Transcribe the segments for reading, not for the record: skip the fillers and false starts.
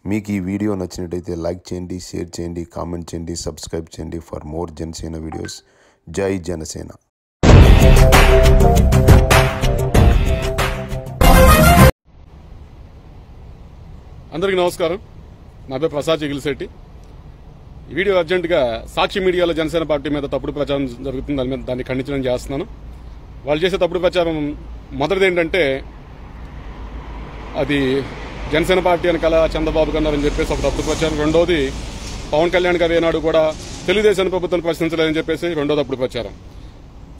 మీకు ఈ వీడియో నచ్చినట్లయితే లైక్ చేయండి, షేర్ చేయండి, కామెంట్ చేయండి, సబ్స్క్రైబ్ చేయండి ఫర్ మోర్ జనసేన వీడియోస్. జై జనసేన. అందరికీ నమస్కారం. నా పేరు ప్రసాద్ చిగిలిశెట్టి. ఈ వీడియో అర్జెంటుగా సాక్షి మీడియాలో జనసేన పార్టీ మీద తప్పుడు ప్రచారం జరుగుతుంది, దాన్ని ఖండించడం చేస్తున్నాను. వాళ్ళు చేసే తప్పుడు ప్రచారం మొదటిది ఏంటంటే, అది జనసేన పార్టీ వెనకాల చంద్రబాబు కన్నారని చెప్పేసి ఒక తప్పుడు ప్రచారం. రెండోది పవన్ కళ్యాణ్ గారు ఏనాడు కూడా తెలుగుదేశం ప్రభుత్వాన్ని ప్రశ్నించలేదని చెప్పేసి రెండో తప్పుడు ప్రచారం.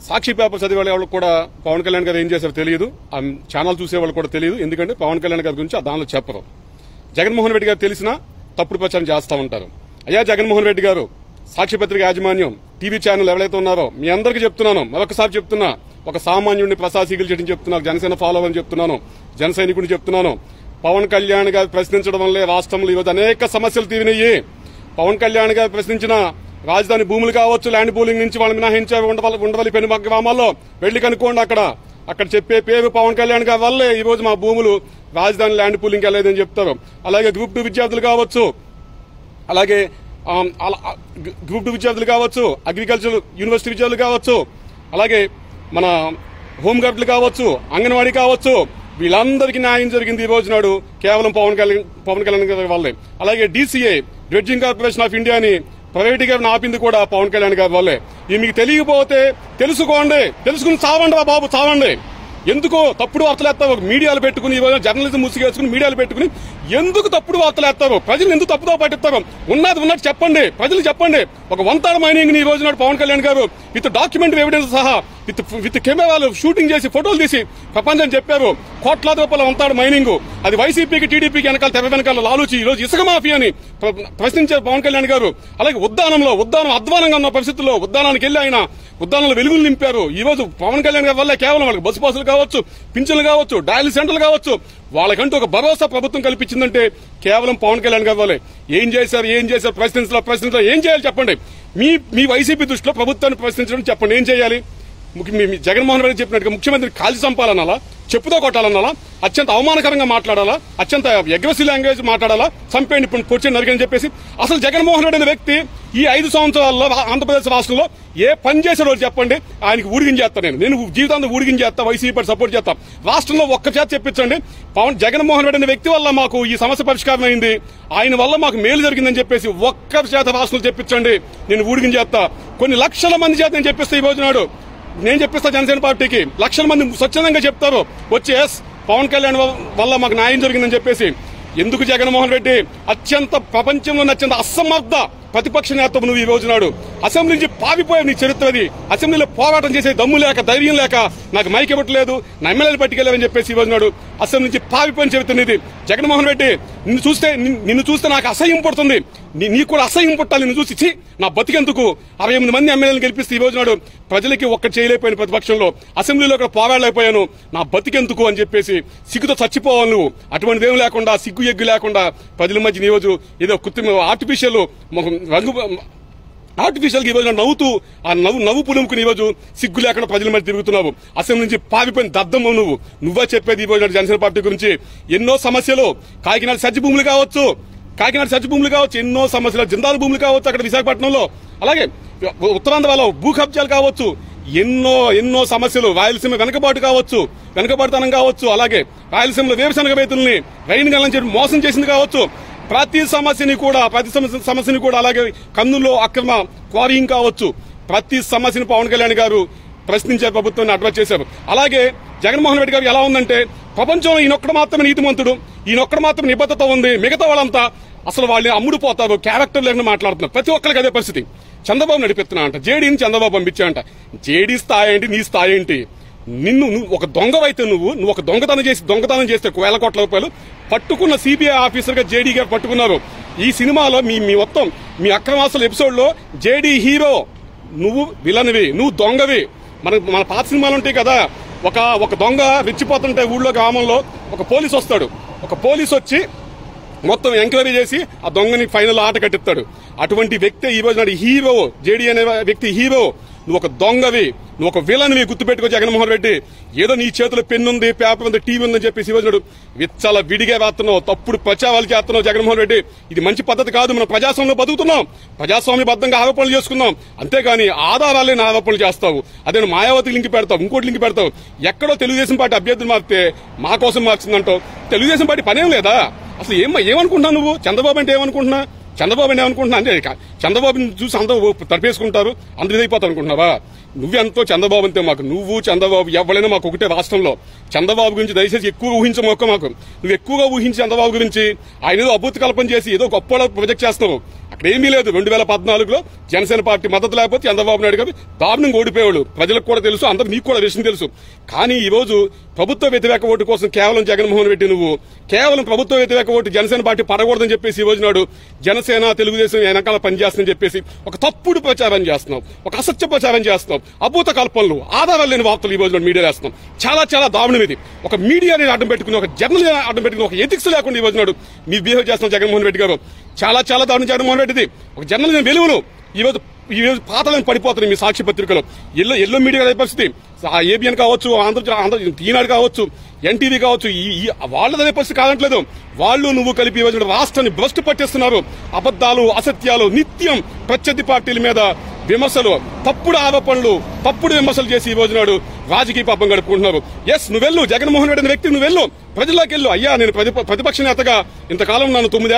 సాక్షి పేపర్ చదివే వాళ్ళకి కూడా పవన్ కళ్యాణ్ గారు ఏం చేశారో తెలియదు, ఆ ఛానల్ చూసే వాళ్ళు కూడా తెలియదు. ఎందుకంటే పవన్ కళ్యాణ్ గారి గురించి దానిలో చెప్పరు. జగన్మోహన్ రెడ్డి గారు తెలిసినా తప్పుడు ప్రచారం చేస్తూ ఉంటారు. అయ్యా జగన్మోహన్ రెడ్డి గారు, సాక్షి పత్రిక యాజమాన్యం, టీవీ ఛానల్ ఎవరైతే ఉన్నారో మీ అందరికీ చెప్తున్నాను, మరొకసారి చెప్తున్నా, ఒక సామాన్యుడిని ప్రసాద్ చిగిలిశెట్టిని చెప్తున్నారు, జనసేన ఫాలోవర్ అని చెప్తున్నాను, జన సైనికుడిని చెప్తున్నాను. పవన్ కళ్యాణ్ గారు ప్రశ్నించడం వల్లే రాష్ట్రంలో ఈరోజు అనేక సమస్యలు తీరినాయి. పవన్ కళ్యాణ్ గారు ప్రశ్నించిన రాజధాని భూములు కావచ్చు, ల్యాండ్ పూలింగ్ నుంచి వాళ్ళు మినహాయించే ఉండవల్లి పెను గ్రామాల్లో వెళ్లి కనుక్కోండి. అక్కడ చెప్పే పేరు పవన్ కళ్యాణ్ గారి వల్లే ఈ రోజు మా భూములు రాజధాని ల్యాండ్ పూలింగ్ వెళ్ళలేదని చెప్తారు. అలాగే గ్రూప్ 2 విద్యార్థులు కావచ్చు, అలాగే గ్రూప్ 2 విద్యార్థులు కావచ్చు, అగ్రికల్చర్ యూనివర్సిటీ విద్యార్థులు కావచ్చు, అలాగే మన హోంగార్డులు కావచ్చు, అంగన్వాడీ కావచ్చు, వీళ్ళందరికీ న్యాయం జరిగింది ఈ రోజు నాడు కేవలం పవన్ కళ్యాణ్ గారి వల్లే. అలాగే DCA డ్రెడ్జింగ్ కార్పొరేషన్ ఆఫ్ ఇండియాని ప్రైవేటీకరణ ఆపింది కూడా పవన్ కళ్యాణ్ గారి వల్లే. ఇది మీకు తెలియకపోతే తెలుసుకోండి, తెలుసుకుని చావండి బాబు, చావండి. ఎందుకు తప్పుడు వార్తలు వేస్తారు? మీడియాలు పెట్టుకుని, జర్నలిజం ముసుగేసుకుని మీడియాలు పెట్టుకుని ఎందుకు తప్పుడు వార్తలు వేస్తారు? ప్రజలు ఎందుకు తప్పుదో పట్టిస్తారు? ఉన్నది ఉన్నట్టు చెప్పండి, ప్రజలు చెప్పండి. ఒక వంతాడ మైనింగ్ ని ఈ రోజు నాడు పవన్ కళ్యాణ్ గారు విత్ డాక్యుమెంటరీ ఎవిడెన్స్ సహా విత్ కెమెరాలు షూటింగ్ చేసి ఫోటోలు తీసి ప్రపంచం చెప్పారు. కోట్లాది రూపాయల వంతాడ మైనింగ్, అది వైసీపీకి టీడీపీకి వెనకాల తెర వెనకాల లాలూచి ఈ రోజు ఇసుక మాఫియాని ప్రశ్నించారు పవన్ కళ్యాణ్ గారు. అలాగే ఉద్దానం అధ్వానంగా ఉన్న పరిస్థితుల్లో ఉద్దానానికి వెళ్లి ఆయన ఉద్దానంలో వెలుగులు నింపారు. ఈ రోజు పవన్ కళ్యాణ్ గారి వల్ల కేవలం వాళ్ళకి బస్సు పాసులు కావచ్చు, పింఛన్లు కావచ్చు, డయాలిసిస్ సెంటర్లు కావచ్చు, వాళ్ళకంటూ ఒక భరోసా ప్రభుత్వం కల్పించిందంటే కేవలం పవన్ కళ్యాణ్ గారి వల్లే. ఏం చేశారు ప్రశ్నించలో ఏం చేయాలి చెప్పండి? మీ వైసీపీ దృష్టిలో ప్రభుత్వాన్ని ప్రశ్నించడం చెప్పండి, ఏం చేయాలి? జగన్మోహన్ రెడ్డి చెప్పినట్టుగా ముఖ్యమంత్రి కాల్చి చంపాలన్నాలా, చెప్పుతో కొట్టాలన్నాలా, అత్యంత అవమానకరంగా మాట్లాడాలా, అత్యంత అగ్రెసివ్ లాంగ్వేజ్ మాట్లాడాలా, చంపేయండి పొడిచి నరికని చెప్పేసి. అసలు జగన్మోహన్ రెడ్డి అనే వ్యక్తి ఈ 5 సంవత్సరాల్లో ఆంధ్రప్రదేశ్ రాష్ట్రంలో ఏ పని చేసే రోజు చెప్పండి, ఆయనకి ఊడిగించేస్తా. నేను జీవితాంతం ఊడిగించేస్తా, వైసీపీ సపోర్ట్ చేస్తా. రాష్ట్రంలో ఒక్క చేత చెప్పించండి, జగన్మోహన్ రెడ్డి అనే వ్యక్తి వల్ల మాకు ఈ సమస్య పరిష్కారం అయింది, ఆయన వల్ల మాకు మేలు జరిగిందని చెప్పేసి ఒక్క చేత రాష్ట్రంలో చెప్పించండి, నేను ఊడిగించేస్తా. కొన్ని లక్షల మంది చేత నేను చెప్పిస్తా. ఈ రోజు నాడు నేను చెప్పిస్తా జనసేన పార్టీకి, లక్షల మంది స్వచ్ఛందంగా చెప్తారు వచ్చి, ఎస్ పవన్ కళ్యాణ్ వల్ల మాకు న్యాయం జరిగిందని చెప్పేసి. ఎందుకు జగన్మోహన్ రెడ్డి ప్రపంచంలోని అత్యంత అసమర్థ ప్రతిపక్ష నేత నువ్వు ఈ రోజు నాడు అసెంబ్లీ నుంచి పావిపోయావు. నీ చరిత్రది. అసెంబ్లీలో పోరాటం చేసే దమ్ము లేక, ధైర్యం లేక, నాకు మైక్ ఇవ్వట్లేదు, నా ఎమ్మెల్యేలు పట్టుకెళ్ళావని చెప్పేసి ఈ రోజు నాడు అసెంబ్లీ నుంచి పావిపోయిన చరిత్ర ఇది. జగన్మోహన్ రెడ్డి, నిన్ను చూస్తే నాకు అసహ్యం పుడుతుంది, నీకు కూడా అసహ్యం పుట్టాలి. నిన్ను చూసి నా బతికెందుకు 68 మంది ఎమ్మెల్యేలను గెలిపిస్తే ఈ రోజు నాడు ప్రజలకి ఒక్కటి చేయలేకపోయిన ప్రతిపక్షంలో అసెంబ్లీలో కూడా పోరాడలేకపోయాను, నా బతికెందుకు అని చెప్పేసి సిగ్గుతో చచ్చిపోవాలి నువ్వు. అటువంటిది ఏం లేకుండా, సిగ్గు ఎగ్గు లేకుండా ప్రజల మధ్య ఈ రోజు ఏదో కృత్రిమ ఆర్టిఫిషియల్ ఈ రోజు నవ్వుతూ ఆ నవ్వు పులుముకుని ఈ రోజు సిగ్గు లేకుండా ప్రజల మధ్య తిరుగుతున్నావు. అసెంబ్లీ నుంచి పావిపోయిన దద్దమ్మ నువ్వే చెప్పేది ఈ రోజు జనసేన పార్టీ గురించి. ఎన్నో సమస్యలు, కాకినాడ సజ్జ భూములు కావచ్చు, ఎన్నో సమస్యలు, జిందాల్ భూములు కావచ్చు అక్కడ విశాఖపట్నంలో, అలాగే ఉత్తరాంధ్రలో భూ కబ్జాలు కావచ్చు, ఎన్నో సమస్యలు, రాయలసీమ వెనకబాటుతనం కావచ్చు, అలాగే రాయలసీమలో వేరుశనగ రైతుల్ని రైన్ గల్లని చెప్పి మోసం చేసింది కావచ్చు. ప్రతి సమస్యని కూడా అలాగే కర్నూలులో అక్రమ క్వారీయింగ్ కావచ్చు, ప్రతి సమస్యని పవన్ కళ్యాణ్ గారు ప్రశ్నించే ప్రభుత్వాన్ని అడ్వైజ్ చేశారు. అలాగే జగన్మోహన్ రెడ్డి గారు ఎలా ఉందంటే, ప్రపంచంలో ఈయనొక్కడు మాత్రమే నీతిమంతుడు, ఈయనొక్కడు మాత్రమే నిబద్ధత ఉంది, మిగతా వాళ్ళంతా అసలు వాళ్ళని అమ్ముడు పోతారు, క్యారెక్టర్ లేకుండా మాట్లాడుతున్నారు. ప్రతి ఒక్కరికి అదే పరిస్థితి. చంద్రబాబు నడిపిస్తున్నా అంట, జేడీని చంద్రబాబు పంపించాయంట. జేడీ స్థాయి ఏంటి, నీ స్థాయి ఏంటి? నువ్వు ఒక దొంగవైతే నువ్వు ఒక దొంగతనం చేస్తే 1,000 కోట్ల రూపాయలు పట్టుకున్న సిబిఐ ఆఫీసర్ గా జేడీ గారు పట్టుకున్నారు. ఈ సినిమాలో మొత్తం మీ అక్రమాసుల ఎపిసోడ్ లో జేడీ హీరో, నువ్వు విలన్వి, నువ్వు దొంగవి. మన పాత సినిమాలు ఉంటాయి కదా, ఒక దొంగ రెచ్చిపోతుంటే ఊళ్ళో గ్రామంలో ఒక పోలీసు వస్తాడు, ఒక పోలీసు వచ్చి మొత్తం ఎంక్వైరీ చేసి ఆ దొంగని ఫైనల్ ఆట కట్టిస్తాడు. అటువంటి వ్యక్తి ఈ రోజు నాడు హీరో, జేడీ అనే వ్యక్తి హీరో. నువ్వు ఒక దొంగవి, నువ్వు ఒక విలన్వి. గుర్తుపెట్టుకో జగన్మోహన్ రెడ్డి. ఏదో నీ చేతిలో పెన్ను ఉంది, పేపర్ ఉంది, టీవీ ఉందని చెప్పేసి ఈరోజు విచ్చల విడిగా వేస్తున్నావు, తప్పుడు ప్రచారాలు చేస్తున్నావు జగన్మోహన్ రెడ్డి. ఇది మంచి పద్ధతి కాదు. మనం ప్రజాస్వామ్యంలో బతుకుతున్నాం, ప్రజాస్వామ్యబద్ధంగా ఆరోపణలు చేసుకున్నాం, అంతేగాని ఆధారాలే నా ఆరోపణలు చేస్తావు. అదే మాయావతి లింక్ పెడతావు, ఇంకోటి లింక్ పెడతావు. ఎక్కడో తెలుగుదేశం పార్టీ అభ్యర్థులు మారితే మా కోసం మార్చిందంటావు. తెలుగుదేశం పార్టీ పనేం లేదా? అసలు ఏమనుకుంటున్నావు నువ్వు? చంద్రబాబు అంటే ఏమనుకుంటున్నా? అంటే చంద్రబాబుని చూసి అందరూ తడిపేసుకుంటారు, అందరూ ఇదైపోతారు అనుకుంటున్నావా? నువ్వెంతో చంద్రబాబు అంతే మాకు. నువ్వు చంద్రబాబు ఎవరైనా మాకు ఒకటే రాష్ట్రంలో. చంద్రబాబు గురించి దయచేసి ఎక్కువగా ఊహించమొక్క మాకు. నువ్వు ఎక్కువగా ఊహించి చంద్రబాబు గురించి ఆయన ఏదో అద్భుత కల్పన చేసి ఏదో గొప్ప ప్రొజెక్ట్ చేస్తావు. అక్కడ ఏమీ లేదు. 2014లో జనసేన పార్టీ మద్దతు లేకపోతే చంద్రబాబు నాయుడు గారు దారుణంగా ఓడిపోయాడు. ప్రజలకు కూడా తెలుసు, అందరూ నీకు కూడా విషయం తెలుసు. కానీ ఈ రోజు ప్రభుత్వ వ్యతిరేక ఓటు కోసం కేవలం జగన్మోహన్ రెడ్డి నువ్వు కేవలం ప్రభుత్వ వ్యతిరేక ఓటు జనసేన పార్టీ పడకూడదని చెప్పేసి ఈ రోజు నాడు జనసేన తెలుగుదేశం వెనకాల పనిచేస్తుందని చెప్పేసి ఒక తప్పుడు ప్రచారం చేస్తున్నావు, ఒక అసత్య ప్రచారం చేస్తున్నావు, అభూత కల్పనలు, ఆధారాలు లేని వార్తలు ఈ రోజు మీడియా వేస్తున్నాం. చాలా చాలా దారుణం ఇది. ఒక మీడియాని అడ్డం పెట్టుకుని, ఒక జర్నల్ అడ్డం పెట్టుకుని, ఒక ఎథిక్స్ లేకుండా ఈ రోజు నాడు మీరు బిహేవ్ చేస్తున్నాం జగన్మోహన్ రెడ్డి గారు. చాలా చాలా దారుణం జగన్మోహన్ రెడ్డిది. ఒక జర్నలిజం వెలువలు ఈ రోజు పాతలను పడిపోతున్నాయి మీ సాక్షి పత్రికలో. ఎల్లో మీడియా పరిస్థితి. ఏబిఎన్ కావచ్చు, ఆంధ్ర ఈనాడు కావచ్చు, ఎన్టీవీ కావచ్చు, వాళ్ళదే పరిస్థితి కాదంటలేదు. వాళ్ళు నువ్వు కలిపి ఈ రోజు రాష్ట్రాన్ని భ్రష్టు పట్టిస్తున్నారు. అబద్దాలు, అసత్యాలు, నిత్యం ప్రత్యర్థి పార్టీల మీద విమర్శలు, తప్పుడు ఆరోపణలు, తప్పుడు విమర్శలు చేసి ఈ రోజు నాడు రాజకీయ పాపం గడుపుకుంటున్నారు. ఎస్, నువ్వెళ్ళు, జగన్మోహన్ రెడ్డి అనే వ్యక్తి నువ్వెళ్ళు, ప్రజల్లోకి వెళ్ళు. అయ్యా, నేను ప్రతిపక్ష నేతగా ఇంతకాలం ఉన్నాను, 9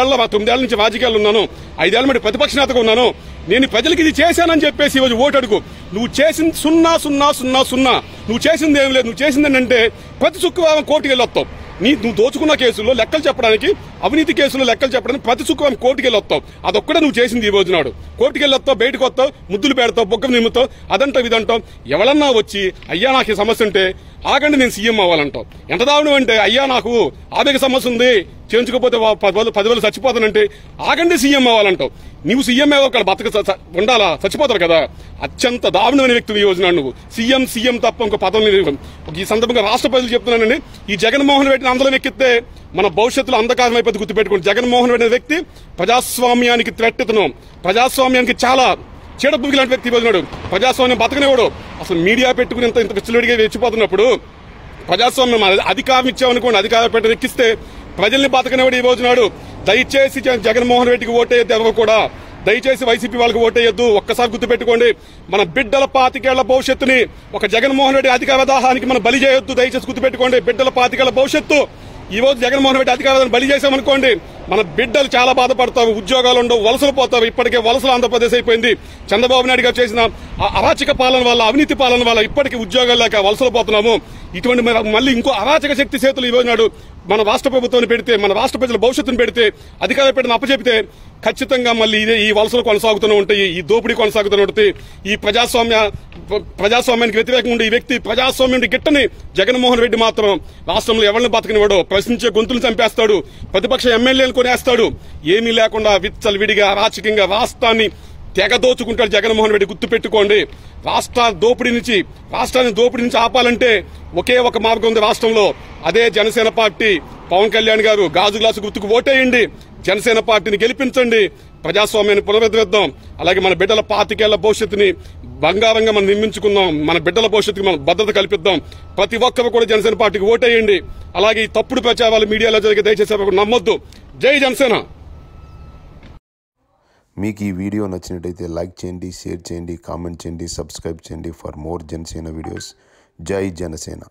ఏళ్ల నుంచి రాజకీయాలు ఉన్నాను, 5 ఏళ్ల మధ్య ప్రతిపక్ష నేతగా ఉన్నాను. నేను ప్రజలకి ఇది చేశానని చెప్పేసి ఈరోజు ఓటు అడుగు. నువ్వు చేసింది 00000. నువ్వు చేసింది ఏం లేదు. నువ్వు చేసింది ఏంటంటే ప్రతి శుక్రవారం కోర్టుకు వెళ్ళొస్తావు. నువ్వు దోచుకున్న కేసుల్లో లెక్కలు చెప్పడానికి, అవినీతి కేసుల్లో లెక్కలు చెప్పడానికి ప్రతి శుక్రవారం కోర్టుకు వెళ్ళొస్తావు. అదొక్కడే నువ్వు చేసింది ఈ రోజు నాడు. కోర్టుకు వెళ్ళొస్తావు, బయటకు వస్తావు, ముద్దులు పెడతావు, బొగ్గ నిమ్ముతావు, అదంటావు ఇదంటావు. ఎవరన్నా వచ్చి అయ్యా నాకు ఈ సమస్య ఉంటే ఆగండి నేను సీఎం అవ్వాలంటావు. ఎంత దారుణం అంటే, అయ్యా నాకు ఆరోగ్య సమస్య ఉంది, చేయించుకోకపోతే 10 రోజులు చచ్చిపోతానంటే ఆగండి సీఎం అవ్వాలంటావు. నువ్వు సీఎం అక్కడ ఉండాలా, చచ్చిపోతారు కదా. అత్యంత దారుణమైన వ్యక్తి ఈ రోజున నువ్వు. సీఎం తప్ప ఇంకో పదవి. ఈ సందర్భంగా రాష్ట్ర ప్రజలు చెప్తున్నానండి, ఈ జగన్మోహన్ రెడ్డిని అందరం ఎక్కితే మన భవిష్యత్తులో అంధకారం అయిపోతే గుర్తుపెట్టుకోండి. జగన్మోహన్ రెడ్డి వ్యక్తి ప్రజాస్వామ్యానికి థ్రెట్ను, ప్రజాస్వామ్యానికి చాలా చీడపురుగు లాంటి వ్యక్తి ఈరోజున్నాడు. ప్రజాస్వామ్యం బతకనేవాడు. అసలు మీడియా పెట్టుకుని ఇంత విచ్చలవిడిగా రెచ్చిపోతున్నప్పుడు ప్రజాస్వామ్యం అధికారం ఇచ్చామనుకోండి, అధికారం పెట్టి ఎక్కిస్తే ప్రజల్ని బతకనేవాడు ఈ రోజునాడు. దయచేసి జగన్మోహన్ రెడ్డికి ఓటేయద్దు ఎవరు కూడా. దయచేసి వైసీపీ వాళ్ళకి ఓటేయద్దు. ఒక్కసారి గుర్తుపెట్టుకోండి, మన బిడ్డల 25 ఏళ్ల భవిష్యత్తుని ఒక జగన్మోహన్ రెడ్డి అధికార దాహానికి మనం బలి చేయొద్దు. దయచేసి గుర్తుపెట్టుకోండి, బిడ్డల 25 ఏళ్ల భవిష్యత్తు ఈ రోజు జగన్మోహన్ రెడ్డి అధికారాన్ని బలి చేశామనుకోండి, మన బిడ్డలు చాలా బాధపడతారు, ఉద్యోగాలు ఉండవు, వలసలు పోతారు. ఇప్పటికే వలసలు ఆంధ్రప్రదేశ్ అయిపోయింది. చంద్రబాబు నాయుడు గారు చేసిన అరాచక పాలన వల్ల, అవినీతి పాలన వల్ల ఇప్పటికీ ఉద్యోగాలు లేక వలసలు పోతున్నాము. ఇటువంటి మళ్ళీ ఇంకో అరాచక శక్తి చేతులు ఈ రోజు నాడు మన రాష్ట్ర ప్రభుత్వాన్ని పెడితే, మన రాష్ట్ర ప్రజల భవిష్యత్తును పెడితే, అధికార పెట్టిన అప్పచెపితే ఖచ్చితంగా మళ్ళీ ఇదే ఈ వలసలు కొనసాగుతూనే ఉంటాయి, ఈ దోపిడీ కొనసాగుతూనే ఉంటుంది. ఈ ప్రజాస్వామ్యానికి వ్యతిరేకంగా ఉండే ఈ వ్యక్తి, ప్రజాస్వామ్యం గిట్టని జగన్మోహన్ రెడ్డి మాత్రం రాష్ట్రంలో ఎవరిని బతకనివాడో, ప్రశ్నించే గొంతులు చంపేస్తాడు, ప్రతిపక్ష ఎమ్మెల్యేలు కొనేస్తాడు. ఏమీ లేకుండా విచ్చలవిడిగా రాజకీయంగా రాష్ట్రాన్ని తెగదోచుకుంటాడు జగన్మోహన్ రెడ్డి. గుర్తుపెట్టుకోండి, రాష్ట్రాన్ని దోపిడీ నుంచి ఆపాలంటే ఒకే ఒక మార్గం ఉంది రాష్ట్రంలో. అదే జనసేన పార్టీ. పవన్ కళ్యాణ్ గారు గాజు గ్లాసు గుర్తుకు ఓటేయండి, జనసేన పార్టీని గెలిపించండి, ప్రజాస్వామ్యాన్ని పునరుద్ధరిద్దాం. అలాగే మన బిడ్డల 25 ఏళ్ల భవిష్యత్తుని బంగారంగా మనం నిర్మించుకుందాం, మన బిడ్డల భవిష్యత్తుకి మనం భద్రత కల్పిద్దాం. ప్రతి ఒక్కరు కూడా జనసేన పార్టీకి ఓటేయండి. అలాగే ఈ తప్పుడు ప్రచారాలు మీడియాలో జరిగే దయచేసి నమ్మొద్దు. జై జనసేన. మీకు ఈ వీడియో నచ్చినట్టయితే లైక్ చేయండి, షేర్ చేయండి, కామెంట్ చేయండి, సబ్స్క్రైబ్ చేయండి ఫర్ మోర్ జనసేన వీడియోస్. జై జనసేన.